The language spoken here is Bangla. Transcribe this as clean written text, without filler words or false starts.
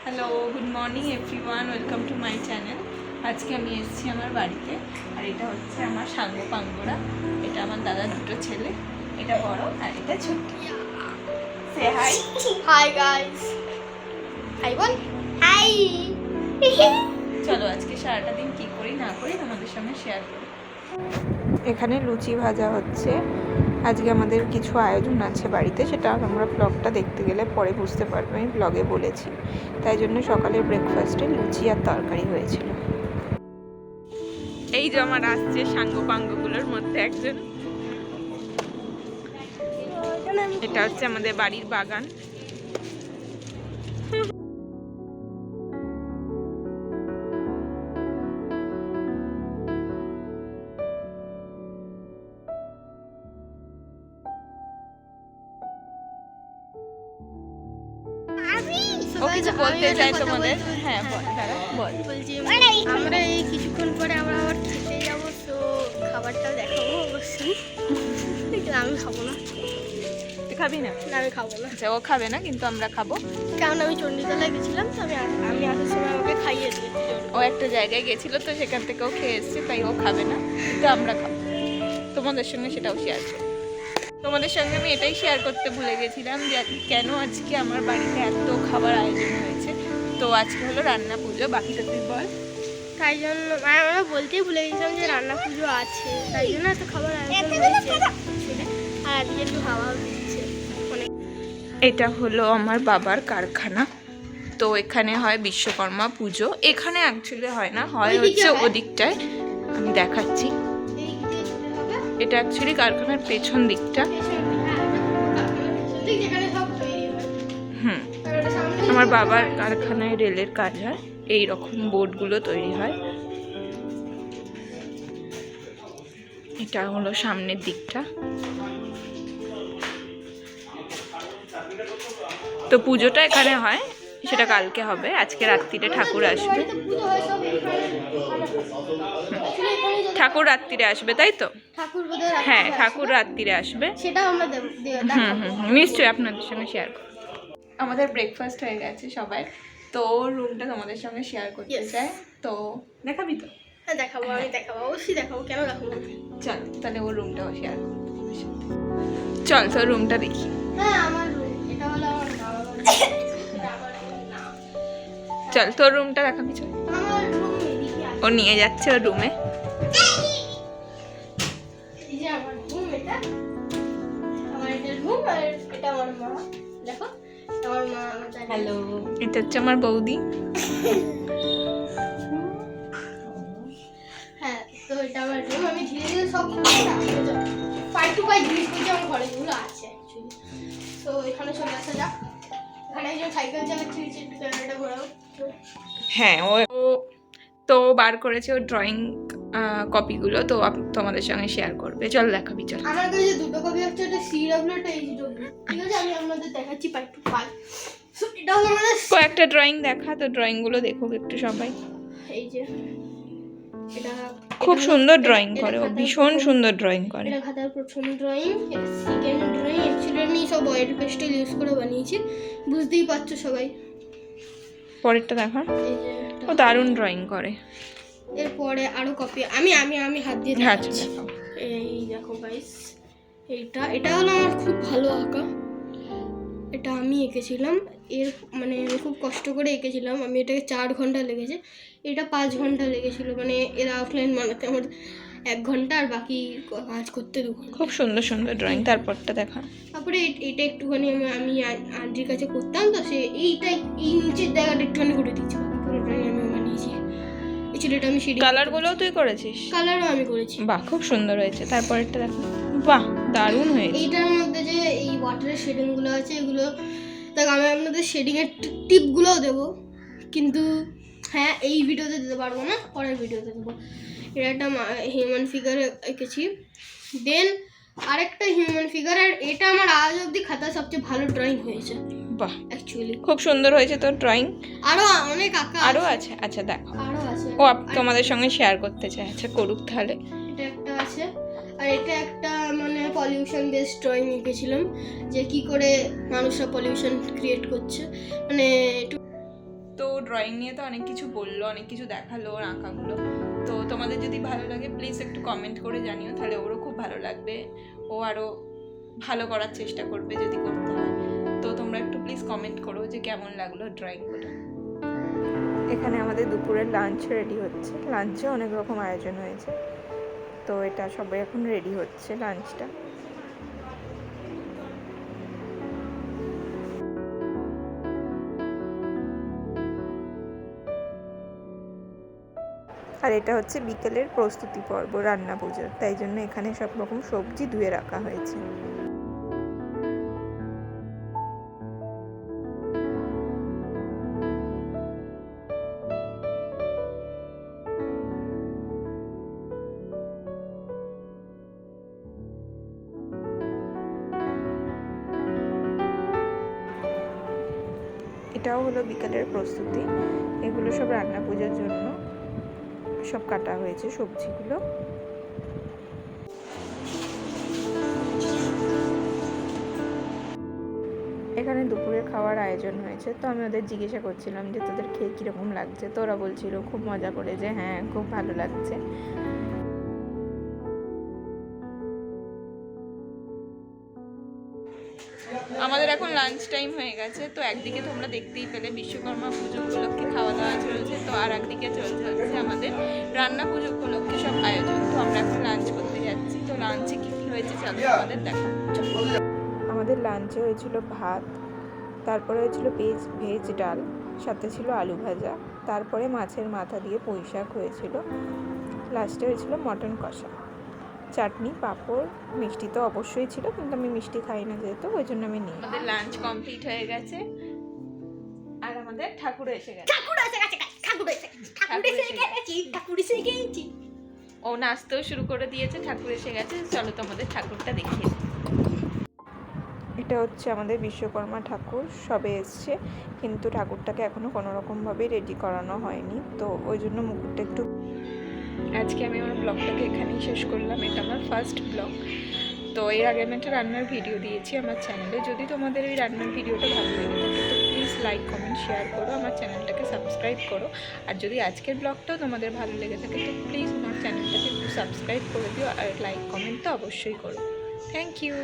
Hello, good morning everyone, welcome to my channel. আজকে আমি এসেছি আমার বাড়িতে, আর এটা হচ্ছে আমার সাঙ্গ পাঙ্গরা। এটা আমার দাদার দুটো ছেলে, এটা বড় আর এটা ছোট। সে হাই। Hi guys. হাই বল। হাই। চলো আজকে সারাটা দিন কী করি না করি তোমাদের সঙ্গে শেয়ার করি। এখানে লুচি ভাজা হচ্ছে। আজকে আমাদের কিছু আয়োজন আছে বাড়িতে, সেটা আমরা ব্লগটা দেখতে গেলে পরে বুঝতে পারবো। আমি ব্লগে বলেছি, তাই জন্য সকালে ব্রেকফাস্টে লুচি আর তরকারি হয়েছিল। এই যে আমার আসছে সাঙ্গ পাঙ্গগুলোর মধ্যে একজন। এটা হচ্ছে আমাদের বাড়ির বাগান। ও কিছু বলতে চাই তোমাদের। হ্যাঁ বল, দাঁড়া বল। বলছি আমরা এই কিছুক্ষণ পরে আমরা আবার খেতে যাবো, তো খাবারটা দেখাবো অবশ্যই। আমি খাবো না। তুই খাবি না? না আমি খাবো না। আচ্ছা, ও খাবে না কিন্তু আমরা খাবো, কারণ আমি চণ্ডীতলায় গেছিলাম, তো আমি আসার সময় আমাকে খাইয়ে দিয়েছি। ও একটা জায়গায় গেছিল তো সেখান থেকে ও খেয়ে এসছে, তাই ও খাবে না কিন্তু আমরা খাবো। তোমাদের সঙ্গে সেটাও শেয়ার করবো। তোমাদের সঙ্গে আমি এটাই শেয়ার করতে ভুলে গেছিলাম যে কেন আজকে আমার বাড়িতে এত খাবার আয়োজন হয়েছে। তো আজকে হলো রান্না পুজো, বাকিটা তুই বল। তাই জন্য আমরা বলতেই ভুলে গেছিলাম যে রান্না পুজো আছে, তাই জন্য এত খাবার আয়োজন হয়েছে। আর আজকে একটু হাওয়া দিচ্ছে অনেক। এটা হলো আমার বাবার কারখানা। তো এখানে হয় বিশ্বকর্মা পুজো। এখানে অ্যাকচুয়ালি হয় না, হয় হচ্ছে ওদিকটায়। আমি দেখাচ্ছি, এটা অ্যাকচুয়ালি কারখানার পেছন দিকটা। আমার বাবার কারখানায় রেলের কাজ হয়, এই রকম বোর্ডগুলো তৈরি হয়। এটা হলো সামনের দিকটা। তো পুজোটা এখানে হয়, সেটা কালকে হবে। আজকে রাত্রিরে ঠাকুর আসবে। ঠাকুর রাত্রিরে আসবে, তাই তো? হ্যাঁ, ঠাকুর রাত্রিরে আসবে, সেটাও আমরা নিশ্চয়ই আপনাদের সঙ্গে শেয়ার করব। আমাদের ব্রেকফাস্ট হয়ে গেছে সবাই, তো রুমটা তোমাদের সঙ্গে শেয়ার করতে চাই। তো দেখাবি তো? হ্যাঁ দেখাবো, আমি দেখাবো, অবশ্যই দেখাবো, কেন দেখাবো। চল তাহলে ও রুমটাও শেয়ার করবো তোমাদের সাথে। চল তো রুমটা দেখি। হ্যাঁ আমার রুম, এটা হলো আমার চল তোর রুমটা দেখাবি, চল। আমার রুম এদিকে আছে। ও নিয়ে যাচ্ছে ওর রুমে। এই যে আমার রুম, এটা আমার এটা রুম, আর এটা আমার মা। দেখো আমার মা আমার জায়গা। হ্যালো, এটা হচ্ছে আমার বৌদি। হ্যাঁ, তো এটা আমার রুম। আমি ধীরে ধীরে সব পাই টু পাই জিনিসগুলো আমার ঘরে যেগুলো আছে অ্যাকচুয়ালি। তো এখানে চলে আসা যাক। এখানে একজন সাইকেল চালাচ্ছে, একটু ক্যামেরাটা ঘোরাও। হ্যাঁ, ও তো বার করেছে ওর ড্রয়িং কপিগুলো, তো তোমাদের সঙ্গে শেয়ার করবে। চল দেখাবি, চল। আমার কাছে দুটো কপি হচ্ছে, একটা CW একটা HW। ঠিক আছে, আমি আপনাদের দেখাচ্ছি পাই টু পাই। সো এটা হলো আমাদের কয়েকটা ড্রয়িং দেখা, তো ড্রয়িংগুলো দেখুক একটু সবাই। এই যে এটা খুব সুন্দর ড্রয়িং করে ও, ভীষণ সুন্দর ড্রয়িং করে। এটা খাতার প্রথম ড্রয়িং, এটা সেকেন্ড ড্রয়িং। অ্যাকচুয়ালি আমি সব অয়েল পেস্টেল ইউজ করে বানিয়েছি, বুঝতেই পারছো সবাই। পরেরটা দেখা, এই যে ও দারুণ ড্রয়িং করে। এরপরে আরো কপি আমি আমি আমি হাত দিয়ে হ্যাঁ, দেখাচ্ছি। এই দেখো গাইস, এটা হলো আমার খুব ভালো আঁকা। এটা আমি এঁকেছিলাম, এর মানে আমি খুব কষ্ট করে এঁকেছিলাম। আমি এটাকে 4 ঘন্টা লেগেছে, এটা 5 ঘন্টা লেগেছিল। মানে এর আউটলাইন বানাতে আমার 1 ঘন্টা, আর বাকি কাজ করতে 2 ঘন্টা। খুব সুন্দর সুন্দর ড্রয়িং। তারপরটা দেখা। তারপরে এটা একটুখানি আমি আন্টির কাছে করতাম, তো সে এই নিচের জায়গাটা একটুখানি করে দিচ্ছি। বাকি পুরো ড্রয়িং আমি বানিয়েছি। এই ছেলেটা আমি শেডিং, কালারগুলোও তুই করেছিস? কালারও আমি করেছি। বাহ, খুব সুন্দর হয়েছে। তারপরেরটা দেখা। বাহ, দারুণ হয়েছে। এইটার মধ্যে যে এই ওয়াটারের শেডিংগুলো আছে, এগুলো দেখ আমি আপনাদের শেডিংয়ের টিপগুলোও দেবো, কিন্তু হ্যাঁ এই ভিডিওতে দিতে পারবো না, পরের ভিডিওতে দেবো। এটা একটা হিউম্যান ফিগার এঁকেছি, দেন আরেকটা হিউম্যান ফিগার। আর এটা আমার আজ অবধি খাতা সবচেয়ে ভালো ড্রয়িং হয়েছে। বাহ, অ্যাকচুয়ালি খুব সুন্দর হয়েছে তোর ড্রয়িং। আরো অনেক আঁকা আরও আছে? আচ্ছা দেখো, আরো আছে। ও তোমাদের সঙ্গে শেয়ার করতে চাই। আচ্ছা করুক তাহলে। এটা একটা আছে, আর এটা একটা মানে পলিউশন বেসড ড্রয়িং এঁকেছিলাম, যে কি করে মানুষরা পলিউশন ক্রিয়েট করছে, মানে তো ড্রয়িং নিয়ে তো অনেক কিছু বললো, অনেক কিছু দেখালো ওর আঁকাগুলো। তো তোমাদের যদি ভালো লাগে প্লিজ একটু কমেন্ট করে জানিও, তাহলে ওরও খুব ভালো লাগবে, ও আরও ভালো করার চেষ্টা করবে যদি করতে হয়। তো তোমরা একটু প্লিজ কমেন্ট করো যে কেমন লাগলো ড্রয়িংগুলো। এখানে আমাদের দুপুরের লাঞ্চ রেডি হচ্ছে, লাঞ্চে অনেক রকম আয়োজন হয়েছে, তো এটা সবাই এখন রেডি হচ্ছে লাঞ্চটা। আর এটা হচ্ছে বিকেলের প্রস্তুতি পর্ব রান্না পুজোর, তাই জন্য এখানে সব রকম সবজি ধুয়ে রাখা হয়েছে। এটাও হলো বিকেলের প্রস্তুতি, এগুলো সব রান্না পুজোর জন্য সব কাটা হয়েছে সবজিগুলো। এখানে দুপুরে খাওয়ার আয়োজন হয়েছে, তো আমি ওদের জিজ্ঞাসা করছিলাম যে তোদের খেয়ে কীরকম লাগছে, তো ওরা বলছিল খুব মজা করে যে হ্যাঁ খুব ভালো লাগছে। আমাদের এখন লাঞ্চ টাইম হয়ে গেছে, তো একদিকে তোমরা দেখতেই পেলে বিশ্বকর্মা পুজো উপলক্ষে খাওয়া দাওয়া চলছে, তো আর একদিকে চলছে আমাদের রান্না পুজো উপলক্ষে সব আয়োজন। তো আমরা এখন লাঞ্চ করতে যাচ্ছি, তো লাঞ্চে কী কী হয়েছে চলো আমাদের দেখা। আমাদের লাঞ্চে হয়েছিল ভাত, তারপরে হয়েছিল ভেজ ডাল, সাথে ছিল আলু ভাজা, তারপরে মাছের মাথা দিয়ে পুঁই শাক হয়েছিল, লাস্টে হয়েছিল মটন কষা, চাটনি, পাঁপড়, মিষ্টি তো অবশ্যই ছিল, কিন্তু আমি মিষ্টি খাই না যেহেতু, ওই জন্য আমি নিই। আমাদের লাঞ্চ কমপ্লিট হয়ে গেছে আর আমাদের ঠাকুর এসে গেছে। ও নাচতেও শুরু করে দিয়েছে, ঠাকুর এসে গেছে। চলো তোমাদের ঠাকুরটা দেখিয়ে দিই। এটা হচ্ছে আমাদের বিশ্বকর্মা ঠাকুর, সবে এসছে, কিন্তু ঠাকুরটাকে এখনো কোনো রকমভাবে রেডি করানো হয়নি, তো ওই জন্য মুকুটটা একটু। আজকে আমি আমার ব্লগটাকে এখানেই শেষ করলাম, এটা আমার ফার্স্ট ব্লগ। তো এর আগে আমি একটা রান্নার ভিডিও দিয়েছি আমার চ্যানেলে, যদি তোমাদের ওই রান্নার ভিডিওটা ভালো লেগে থাকে তো প্লিজ লাইক কমেন্ট শেয়ার করো, আমার চ্যানেলটাকে সাবস্ক্রাইব করো। আর যদি আজকের ব্লগটাও তোমাদের ভালো লেগে থাকে তো প্লিজ আমার চ্যানেলটাকে একটু সাবস্ক্রাইব করে দিও, আর লাইক কমেন্ট তো অবশ্যই করো। Thank you.